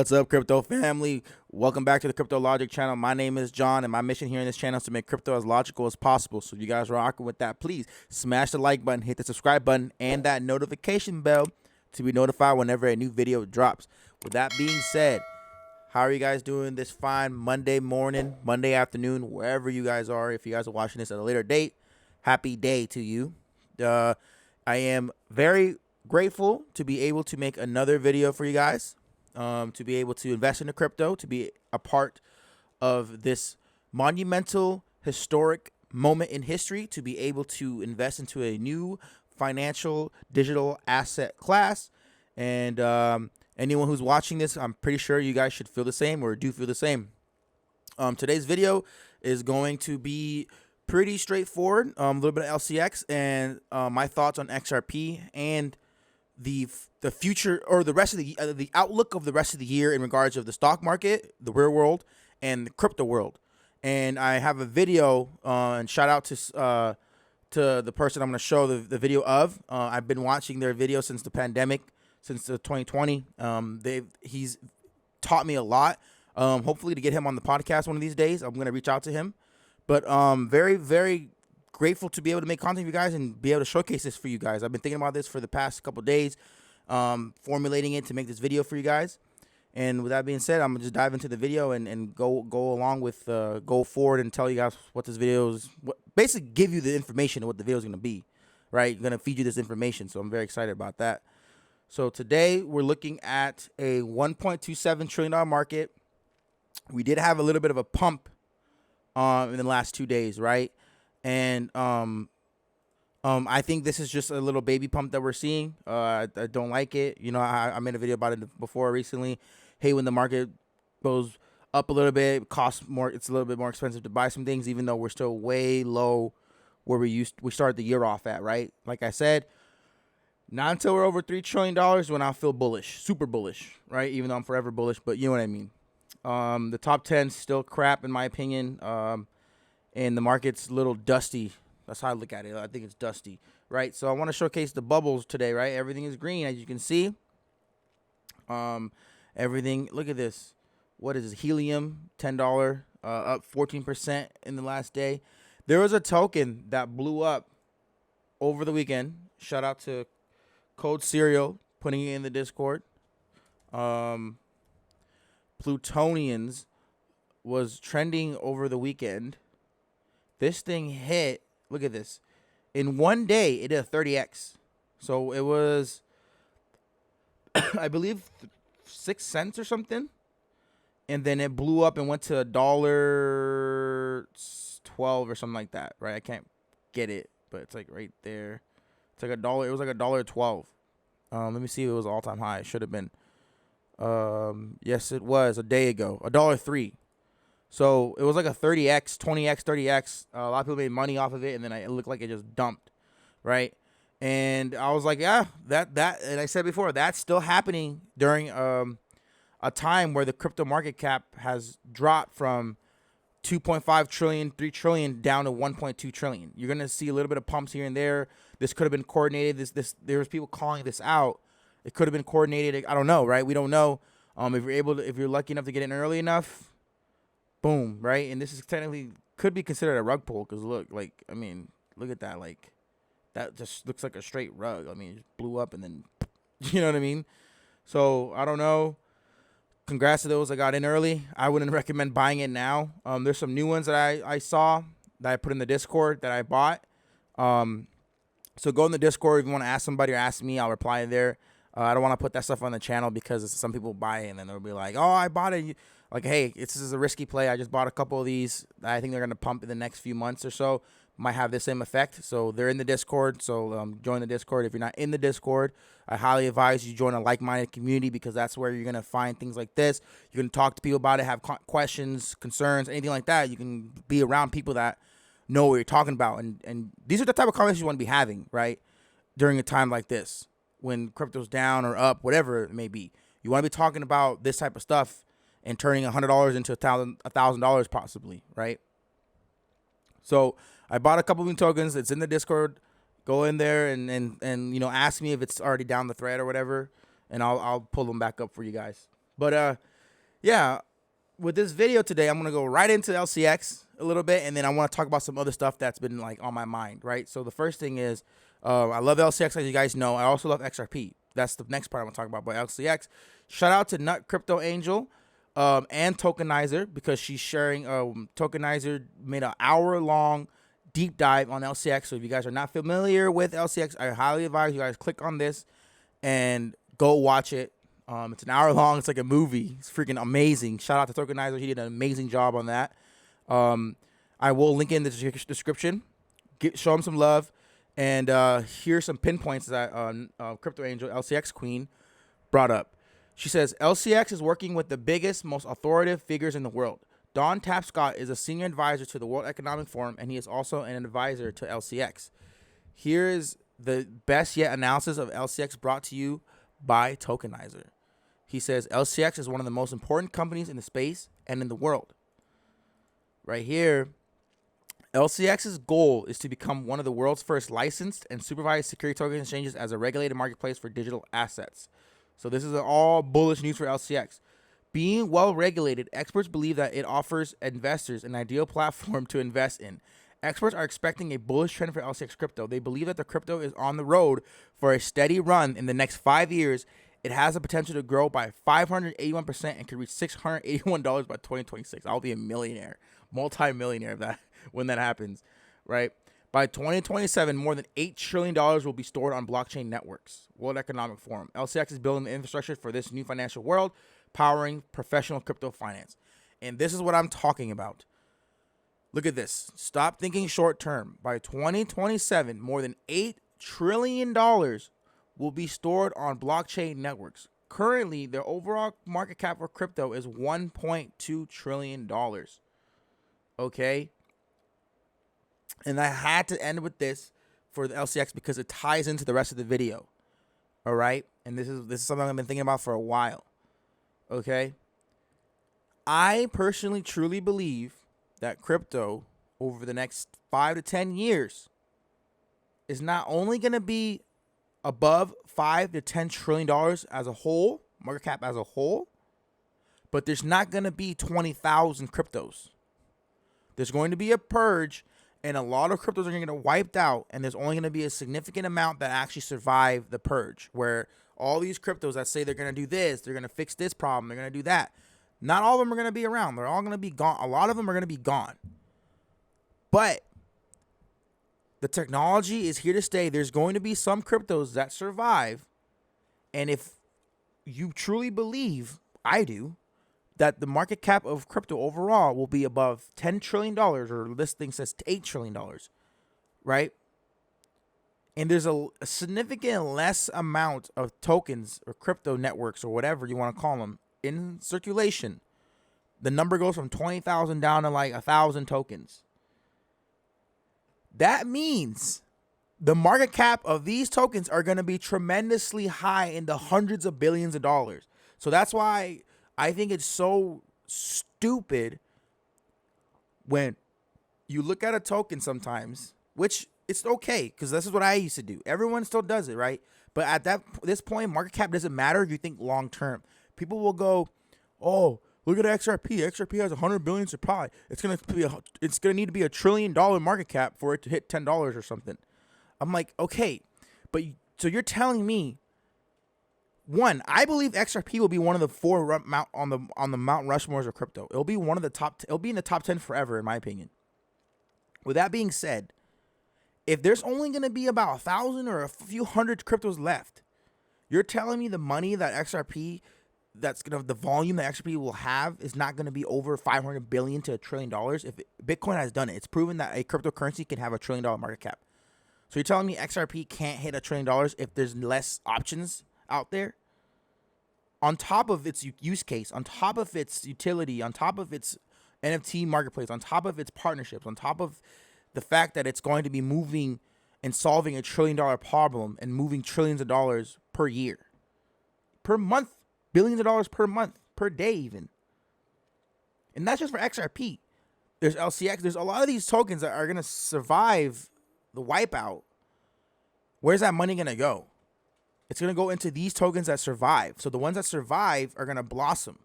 What's up, crypto family? Welcome back to the Crypto Logic channel. My name is John, and my mission here in this channel is to make crypto as logical as possible. So if you guys are rocking with that, please smash the like button, hit the subscribe button, and that notification bell to be notified whenever a new video drops. With that being said, how are you guys doing this fine Monday morning, Monday afternoon, wherever you guys are? If you guys are watching this at a later date, happy day to you. I am very grateful to be able to make another video for you guys. To be able to invest into crypto, to be a part of this monumental, historic moment in history, to be able to invest into a new financial digital asset class. And anyone who's watching this, I'm pretty sure you guys should feel the same or do feel the same. Today's video is going to be pretty straightforward, a little bit of LCX and my thoughts on XRP and the future or the rest of the outlook of the rest of the year in regards of the stock market, the real world, and the crypto world. And I have a video and shout out to the person I'm going to show the video of. I've been watching their video since the pandemic, since 2020. He's taught me a lot. Hopefully to get him on the podcast one of these days, I'm going to reach out to him. But very, very grateful to be able to make content for you guys and be able to showcase this for you guys. I've been thinking about this for the past couple days, formulating it to make this video for you guys. And with that being said, I'm gonna just dive into the video and go along with go forward and tell you guys what this video is. Basically, give you the information of what the video is gonna be. Right, I'm gonna feed you this information, so I'm very excited about that. So today we're looking at a $1.27 trillion market. We did have a little bit of a pump in the last 2 days, right? And I think this is just a little baby pump that we're seeing. I don't like it. You know, I made a video about it before recently. Hey, when the market goes up a little bit, it costs more. It's a little bit more expensive to buy some things, even though we're still way low where we started the year off at, right? Like I said, not until we're over $3 trillion when I'll feel bullish, super bullish, right? Even though I'm forever bullish, but you know what I mean. The top 10 still crap in my opinion. And the market's a little dusty. That's how I look at it. I think it's dusty, right? So I want to showcase the bubbles today, right? Everything is green, as you can see. Everything. Look at this. What is this? Helium, $10, up 14% in the last day. There was a token that blew up over the weekend. Shout out to Code Serial putting it in the Discord. Plutonians was trending over the weekend. This thing hit, look at this. In one day, it did a 30x. So it was, I believe, 6 cents or something. And then it blew up and went to $1.12 or something like that, right? I can't get it, but it's like right there. It's like $1. It was like $1.12. Let me see if it was all-time high. It should have been. Yes, it was a day ago. $1.03. So it was like a 30x, 20x, 30x. A lot of people made money off of it, and then it looked like it just dumped, right? And I was like, yeah, that. And I said before, that's still happening during a time where the crypto market cap has dropped from 2.5 trillion, 3 trillion down to 1.2 trillion. You're gonna see a little bit of pumps here and there. This could have been coordinated. There was people calling this out. It could have been coordinated. I don't know, right? We don't know. If you're lucky enough to get in early enough. Boom, right? And this is technically could be considered a rug pull because look, like, I mean, look at that. Like, that just looks like a straight rug. I mean, it just blew up and then, you know what I mean? So, I don't know. Congrats to those that got in early. I wouldn't recommend buying it now. There's some new ones that I saw that I put in the Discord that I bought. So, go in the Discord if you want to ask somebody or ask me. I'll reply there. I don't want to put that stuff on the channel because some people buy it and then they'll be like, oh, I bought it. Like, hey, this is a risky play. I just bought a couple of these. I think they're going to pump in the next few months or so. Might have the same effect. So they're in the Discord. So join the Discord. If you're not in the Discord, I highly advise you join a like-minded community because that's where you're going to find things like this. You can talk to people about it, have questions, concerns, anything like that. You can be around people that know what you're talking about. And these are the type of conversations you want to be having, right, during a time like this when crypto's down or up, whatever it may be. You want to be talking about this type of stuff and turning $100 into $1,000 possibly, right? So I bought a couple of new tokens. It's in the Discord. Go in there and you know, ask me if it's already down the thread or whatever, and I'll pull them back up for you guys. But Yeah, with this video today, I'm gonna go right into LCX a little bit, and then I want to talk about some other stuff that's been like on my mind, right? So the first thing is, I love LCX, as you guys know. I also love XRP. That's the next part I want to talk about. But LCX, shout out to Nut Crypto Angel, and Tokenizer, because she's sharing. Tokenizer made an hour-long deep dive on LCX. So if you guys are not familiar with LCX, I highly advise you guys click on this and go watch it. It's an hour long. It's like a movie. It's freaking amazing. Shout out to Tokenizer. He did an amazing job on that. I will link in the description. Show him some love. And here's some pinpoints that Crypto Angel, LCX Queen, brought up. She says, LCX is working with the biggest, most authoritative figures in the world. Don Tapscott is a senior advisor to the World Economic Forum, and he is also an advisor to LCX. Here is the best yet analysis of LCX brought to you by Tokenizer. He says, LCX is one of the most important companies in the space and in the world. Right here, LCX's goal is to become one of the world's first licensed and supervised security token exchanges as a regulated marketplace for digital assets. So this is all bullish news for LCX. Being well regulated, experts believe that it offers investors an ideal platform to invest in. Experts are expecting a bullish trend for LCX crypto. They believe that the crypto is on the road for a steady run in the next 5 years. It has the potential to grow by 581% and could reach $681 by 2026. I'll be a millionaire, multi-millionaire when that happens, right? By 2027, more than $8 trillion will be stored on blockchain networks. World Economic Forum. LCX is building the infrastructure for this new financial world, powering professional crypto finance. And this is what I'm talking about. Look at this. Stop thinking short term. By 2027, more than $8 trillion will be stored on blockchain networks. Currently, the overall market cap for crypto is $1.2 trillion. Okay? And I had to end with this for the LCX because it ties into the rest of the video. All right? And this is something I've been thinking about for a while. Okay? I personally truly believe that crypto over the next 5 to 10 years is not only going to be above $5 to $10 trillion as a whole, market cap as a whole, but there's not going to be 20,000 cryptos. There's going to be a purge, and a lot of cryptos are going to get wiped out, and there's only going to be a significant amount that actually survive the purge, where all these cryptos that say they're going to do this, they're going to fix this problem, they're going to do that, not all of them are going to be around. They're all going to be gone. A lot of them are going to be gone. But the technology is here to stay. There's going to be some cryptos that survive. And if you truly believe, I do, that the market cap of crypto overall will be above $10 trillion, or this thing says $8 trillion, right? And there's a significant less amount of tokens or crypto networks or whatever you want to call them in circulation. The number goes from 20,000 down to like 1,000 tokens. That means the market cap of these tokens are going to be tremendously high in the hundreds of billions of dollars. So that's why I think it's so stupid when you look at a token sometimes, which it's okay because this is what I used to do. Everyone still does it, right? But at this point, market cap doesn't matter if you think long term. People will go, oh, look at XRP. XRP has 100 billion supply. It's gonna need to be $1 trillion market cap for it to hit $10 or something. I'm like, okay, but so you're telling me, one, I believe XRP will be one of the four on the Mount Rushmores of crypto. It'll be one of the top. It'll be in the top 10 forever, in my opinion. With that being said, if there's only gonna be about 1,000 or a few hundred cryptos left, you're telling me the money that XRP, the volume that XRP will have is not going to be over 500 billion to $1 trillion. If Bitcoin has done it, it's proven that a cryptocurrency can have $1 trillion market cap. So you're telling me XRP can't hit $1 trillion if there's less options out there? On top of its use case, on top of its utility, on top of its NFT marketplace, on top of its partnerships, on top of the fact that it's going to be moving and solving $1 trillion problem and moving trillions of dollars per year, per month. Billions of dollars per month, per day even. And that's just for XRP. There's LCX. There's a lot of these tokens that are going to survive the wipeout. Where's that money going to go? It's going to go into these tokens that survive. So the ones that survive are going to blossom.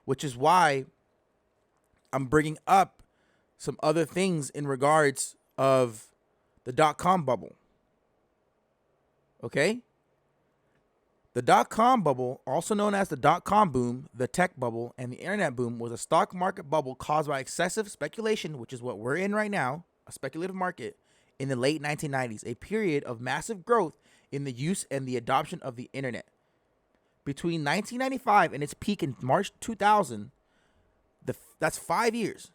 which is why I'm bringing up some other things in regards of the dot-com bubble. Okay? The dot-com bubble, also known as the dot-com boom, the tech bubble, and the internet boom, was a stock market bubble caused by excessive speculation, which is what we're in right now, a speculative market, in the late 1990s, a period of massive growth in the use and the adoption of the internet. Between 1995 and its peak in March 2000, that's 5 years.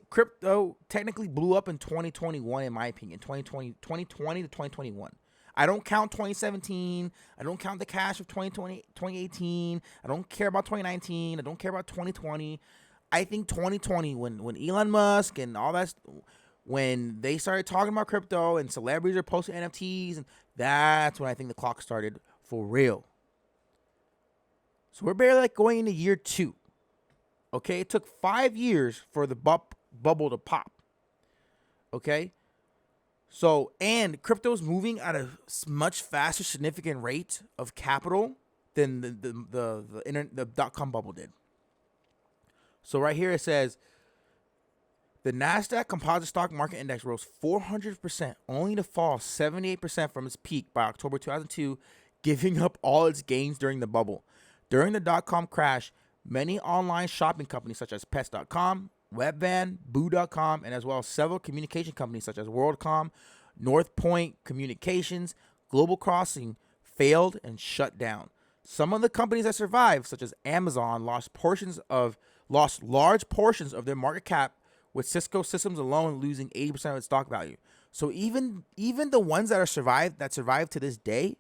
Crypto technically blew up in 2021, in my opinion, 2020 to 2021. I don't count 2017. I don't count the cash of 2020, 2018. I don't care about 2019. I don't care about 2020. I think 2020, when Elon Musk and all that, when they started talking about crypto and celebrities are posting NFTs, and that's when I think the clock started for real. So we're barely like going into year 2. Okay, it took 5 years for the bubble to pop. Okay, so and crypto's moving at a much faster, significant rate of capital than the dot-com bubble did. So right here it says the Nasdaq Composite Stock Market Index rose 400%, only to fall 78% from its peak by October 2002, giving up all its gains during the bubble. During the dot-com crash, many online shopping companies such as Pets.com, Webvan, Boo.com, and as well as several communication companies such as WorldCom, North Point Communications, Global Crossing failed and shut down. Some of the companies that survived, such as Amazon, lost large portions of their market cap, with Cisco Systems alone losing 80% of its stock value. So even the ones that survived to this day,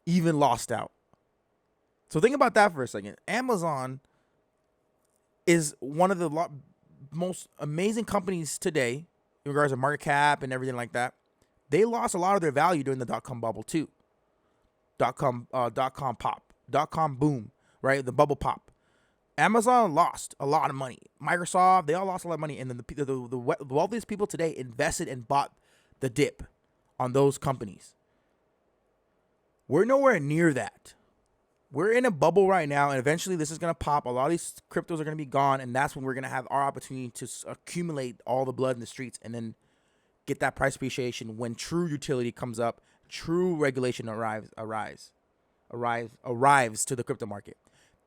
even lost out. So think about that for a second. Amazon is one of the most amazing companies today in regards to market cap and everything like that. They lost a lot of their value during the dot-com bubble too. Dot-com boom, right? The bubble pop. Amazon lost a lot of money. Microsoft, they all lost a lot of money. And then the wealthiest people today invested and bought the dip on those companies. We're nowhere near that. We're in a bubble right now, and eventually this is going to pop. A lot of these cryptos are going to be gone, and that's when we're going to have our opportunity to accumulate all the blood in the streets and then get that price appreciation when true utility comes up, true regulation arrives to the crypto market.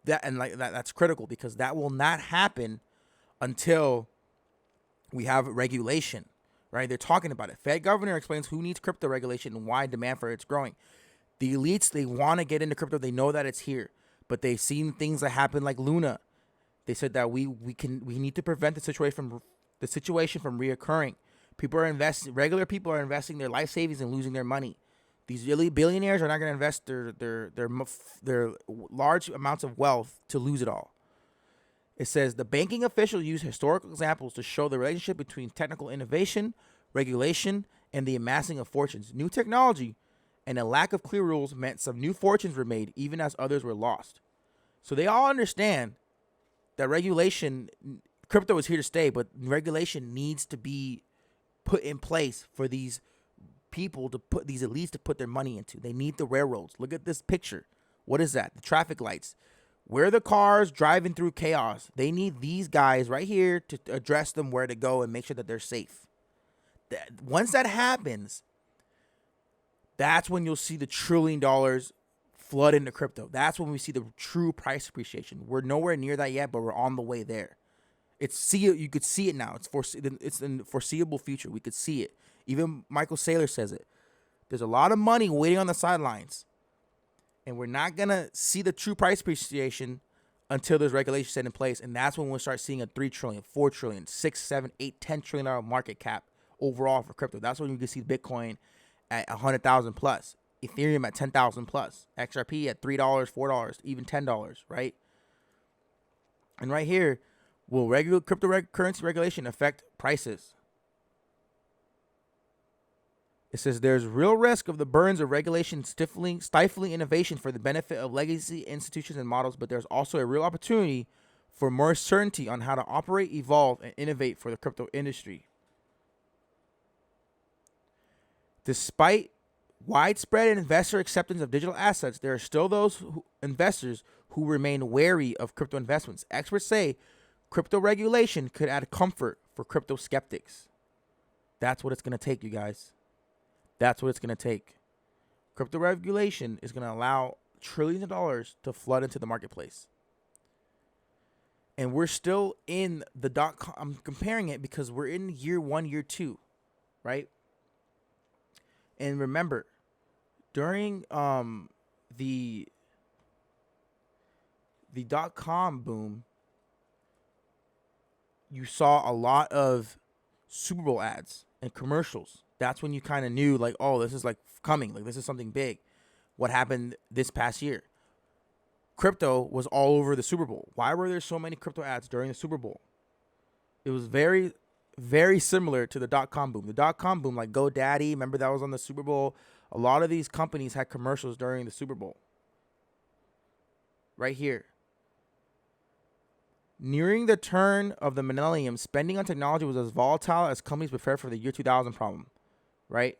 That's critical, because that will not happen until we have regulation, right? They're talking about it. Fed governor explains who needs crypto regulation and why demand for it's growing. The elites, they want to get into crypto. They know that it's here, but they've seen things that happen like Luna. They said that we need to prevent the situation from reoccurring. Regular people are investing their life savings and losing their money. These really billionaires are not going to invest their large amounts of wealth to lose it all. It says the banking officials use historical examples to show the relationship between technical innovation, regulation, and the amassing of fortunes. New technology and a lack of clear rules meant some new fortunes were made, even as others were lost. So they all understand that crypto is here to stay, but regulation needs to be put in place for these people these elites to put their money into. They need the railroads. Look at this picture. What is that? The traffic lights. Where are the cars driving through chaos? They need these guys right here to address them where to go and make sure that they're safe. Once that happens, that's when you'll see the $1 trillion flood into crypto. That's when we see the true price appreciation. We're nowhere near that yet, but we're on the way there. You could see it now. It's in the foreseeable future. We could see it. Even Michael Saylor says it. There's a lot of money waiting on the sidelines, and we're not gonna see the true price appreciation until there's regulations set in place, and that's when we'll start seeing a $3 trillion, $4 trillion, $6, $7, $8, $10 trillion market cap overall for crypto. That's when you can see Bitcoin at 100,000 plus, Ethereum at 10,000 plus, XRP at $3, $4, even $10, right? And right here, will cryptocurrency regulation affect prices? It says there's real risk of the burns of regulation stifling innovation for the benefit of legacy institutions and models, but there's also a real opportunity for more certainty on how to operate, evolve, and innovate for the crypto industry. Despite widespread investor acceptance of digital assets, there are still those investors who remain wary of crypto investments. Experts say crypto regulation could add comfort for crypto skeptics. That's what it's going to take, you guys. That's what it's going to take. Crypto regulation is going to allow trillions of dollars to flood into the marketplace. And we're still in the .com. I'm comparing it because we're in year 1, year 2, right? And remember, during the .com boom, you saw a lot of Super Bowl ads and commercials. That's when you kind of knew, like, oh, this is like coming. Like, this is something big. What happened this past year? Crypto was all over the Super Bowl. Why were there so many crypto ads during the Super Bowl? It was very, very similar to the .com boom. The .com boom, like GoDaddy, remember that was on the Super Bowl? A lot of these companies had commercials during the Super Bowl. Right here. Nearing the turn of the millennium, spending on technology was as volatile as companies prepared for the year 2000 problem. Right?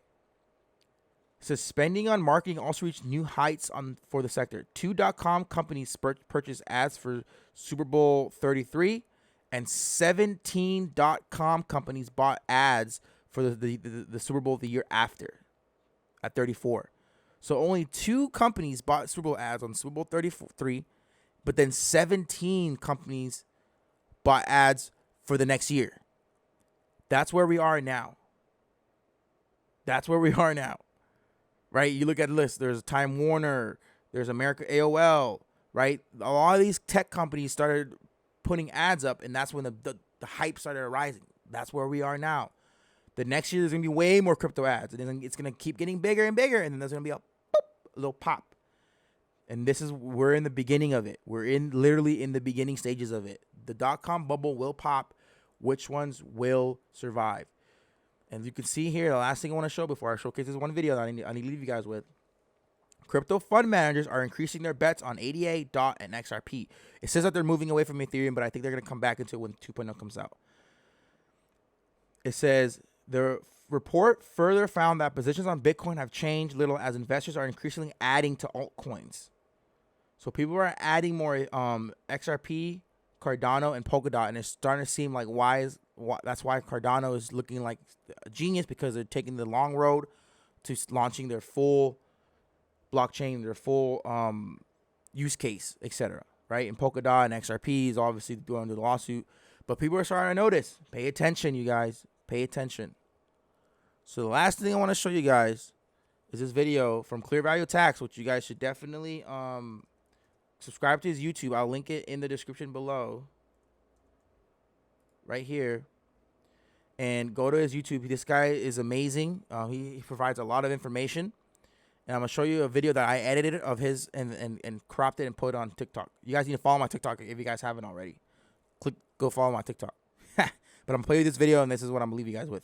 It says spending on marketing also reached new heights for the sector. 2 .com companies purchased ads for Super Bowl 33, and 17 .com companies bought ads for the Super Bowl the year after, at 34. So only 2 companies bought Super Bowl ads on Super Bowl 33, but then 17 companies bought ads for the next year. That's where we are now. That's where we are now. Right? You look at the list. There's Time Warner. There's America AOL. Right? A lot of these tech companies started putting ads up, and that's when the hype started arising. That's where we are now. The next year, there's going to be way more crypto ads. And then it's going to keep getting bigger and bigger, and then there's going to be a little pop. And we're in the beginning of it. We're literally in the beginning stages of it. The .com bubble will pop. Which ones will survive? And you can see here, the last thing I want to show before I showcase this one video that I need to leave you guys with. Crypto fund managers are increasing their bets on ADA, DOT, and XRP. It says that they're moving away from Ethereum, but I think they're going to come back into it when 2.0 comes out. It says the report further found that positions on Bitcoin have changed little as investors are increasingly adding to altcoins. So people are adding more XRP, Cardano, and Polkadot, and it's starting to seem like that's why Cardano is looking like a genius, because they're taking the long road to launching their full blockchain, their full use case, etc. Right? And Polkadot and XRP is obviously going to the lawsuit, but people are starting to notice. Pay attention, you guys. Pay attention. So the last thing I want to show you guys is this video from Clear Value Tax, which you guys should definitely subscribe to his YouTube. I'll link it in the description below. Right here. And go to his YouTube. This guy is amazing. He provides a lot of information. And I'm going to show you a video that I edited of his and cropped it and put it on TikTok. You guys need to follow my TikTok if you guys haven't already. Go follow my TikTok. But I'm going to play you this video, and this is what I'm going to leave you guys with.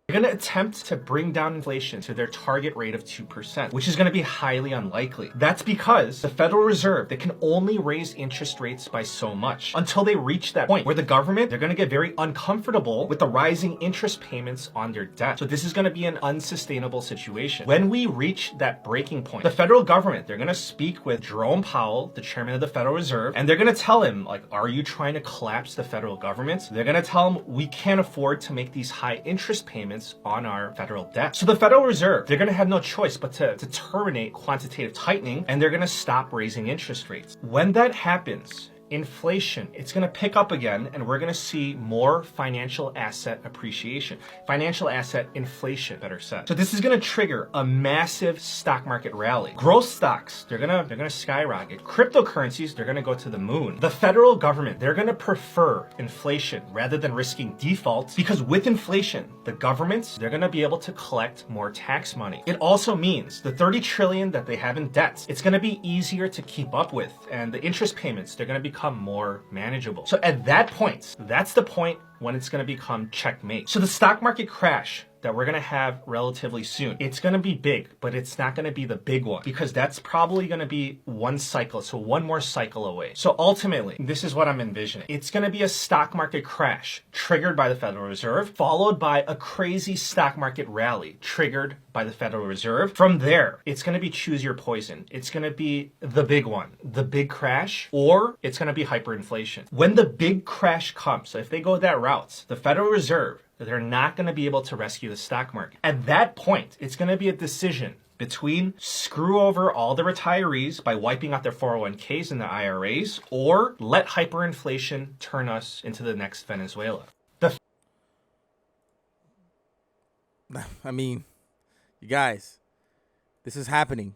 They're going to attempt to bring down inflation to their target rate of 2%, which is going to be highly unlikely. That's because the Federal Reserve, they can only raise interest rates by so much until they reach that point where the government, they're going to get very uncomfortable with the rising interest payments on their debt. So this is going to be an unsustainable situation. When we reach that breaking point, the federal government, they're going to speak with Jerome Powell, the chairman of the Federal Reserve, and they're going to tell him, like, are you trying to collapse the federal government? They're going to tell him, we can't afford to make these high interest payments on our federal debt. So the Federal Reserve, they're going to have no choice but to terminate quantitative tightening, and they're going to stop raising interest rates. When that happens, inflation, it's going to pick up again, and we're going to see more financial asset appreciation, financial asset inflation, better said. So this is going to trigger a massive stock market rally. Growth stocks, they're going to skyrocket. Cryptocurrencies, they're going to go to the moon. The federal government, they're going to prefer inflation rather than risking default, because with inflation, the governments, they're going to be able to collect more tax money. It also means the 30 trillion that they have in debts, it's going to be easier to keep up with, and the interest payments, they're going to become more manageable. So at that point, that's the point when it's going to become checkmate. So the stock market crash, that we're going to have relatively soon. It's going to be big, but it's not going to be the big one because that's probably going to be one cycle. So one more cycle away. So ultimately, this is what I'm envisioning. It's going to be a stock market crash triggered by the Federal Reserve, followed by a crazy stock market rally triggered by the Federal Reserve. From there, it's going to be choose your poison. It's going to be the big one, the big crash, or it's going to be hyperinflation. When the big crash comes, so if they go that route, the Federal Reserve, they're not going to be able to rescue the stock market. At that point, it's going to be a decision between screw over all the retirees by wiping out their 401ks and their IRAs, or let hyperinflation turn us into the next Venezuela. I mean, you guys, this is happening.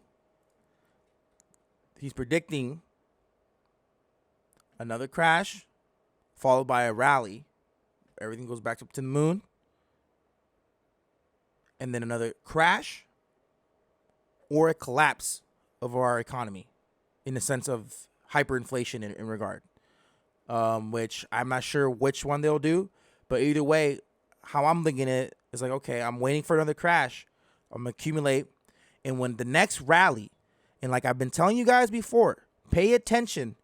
He's predicting another crash followed by a rally. Everything goes back up to the moon. And then another crash or a collapse of our economy in the sense of hyperinflation in regard. Which I'm not sure which one they'll do. But either way, how I'm thinking it is like, okay, I'm waiting for another crash. I'm going to accumulate. And when the next rally, and like I've been telling you guys before, pay attention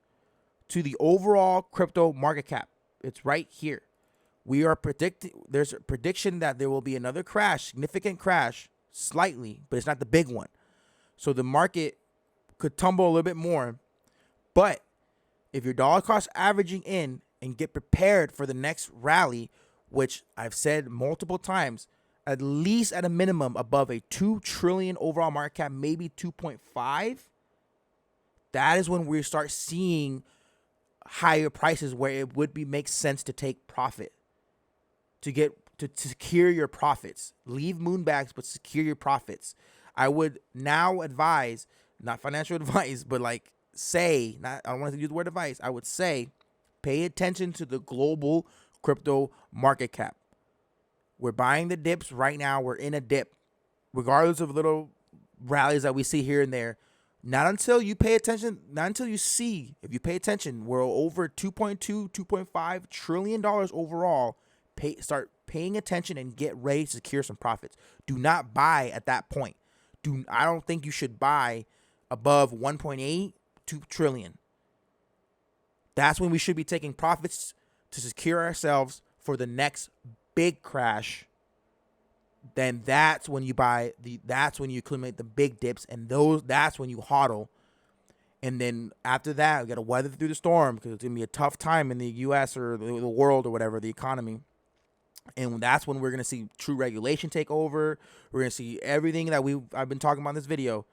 to the overall crypto market cap. It's right here. We are predicting, there's a prediction that there will be another crash, significant crash, slightly, but it's not the big one. So the market could tumble a little bit more. But if your dollar cost averaging in and get prepared for the next rally, which I've said multiple times, at least at a minimum above a 2 trillion overall market cap, maybe 2.5, that is when we start seeing higher prices where it would make sense to take profit, to secure your profits. Leave moonbags, but secure your profits. I would now advise, not financial advice, but like say, I don't want to use the word advice. I would say, pay attention to the global crypto market cap. We're buying the dips right now. We're in a dip, regardless of little rallies that we see here and there. Not until you pay attention, not until you see, if you pay attention, we're over 2.2, $2.5 trillion overall. Start paying attention and get ready to secure some profits. Do not buy at that point. I don't think you should buy above 1.8, 2 trillion. That's when we should be taking profits to secure ourselves for the next big crash. Then that's when you buy that's when you accumulate the big dips, and that's when you hodl. And then after that, we got to weather through the storm because it's gonna be a tough time in the U.S. or the world or whatever, the economy. And that's when we're gonna see true regulation take over. We're gonna see everything that I've been talking about in this video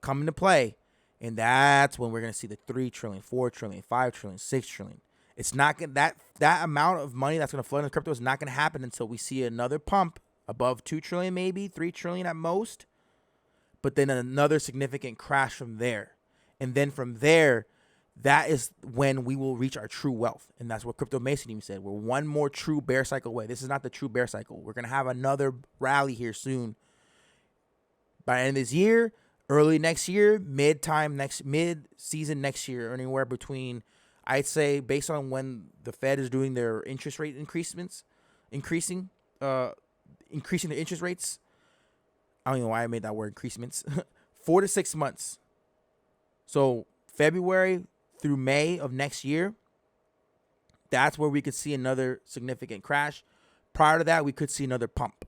come into play, and that's when we're gonna see the 3 trillion, 4 trillion, 5 trillion, 6 trillion. It's not gonna that amount of money that's gonna flow into crypto is not gonna happen until we see another pump above 2 trillion, maybe 3 trillion at most, but then another significant crash from there. And then from there, that is when we will reach our true wealth. And that's what Crypto Mason even said. We're one more true bear cycle away. This is not the true bear cycle. We're going to have another rally here soon. By the end of this year, early next year, mid-season next year, anywhere between, I'd say, based on when the Fed is doing their interest rate increasing the interest rates. I don't know why I made that word increasements. 4 to 6 months. So February through May of next year, that's where we could see another significant crash. Prior to that, we could see another pump.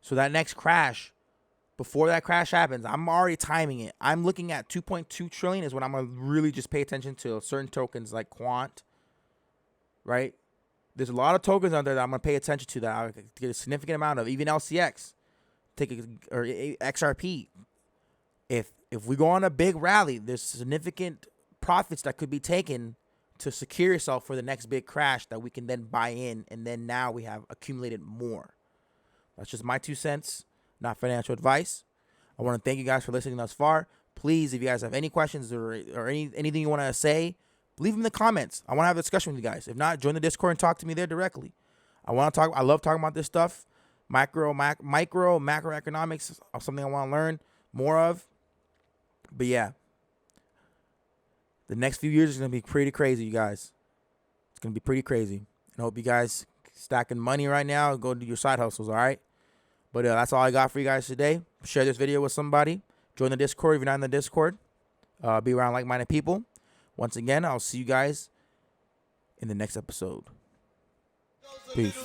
So that next crash, before that crash happens, I'm already timing it. I'm looking at 2.2 trillion is when I'm going to really just pay attention to certain tokens like Quant, right? There's a lot of tokens out there that I'm going to pay attention to that I'll get a significant amount of. Even LCX, or XRP. If we go on a big rally, there's significant profits that could be taken to secure yourself for the next big crash that we can then buy in, and then now we have accumulated more. That's just my 2 cents, not financial advice. I want to thank you guys for listening thus far. Please, if you guys have any questions or anything you want to say, leave them in the comments. I want to have a discussion with you guys. If not, join the Discord and talk to me there directly. I love talking about this stuff. Macroeconomics is something I want to learn more of. But yeah, the next few years is going to be pretty crazy, you guys. It's going to be pretty crazy. And I hope you guys stacking money right now. Go do your side hustles, all right? But that's all I got for you guys today. Share this video with somebody. Join the Discord if you're not in the Discord. Be around like-minded people. Once again, I'll see you guys in the next episode. Peace.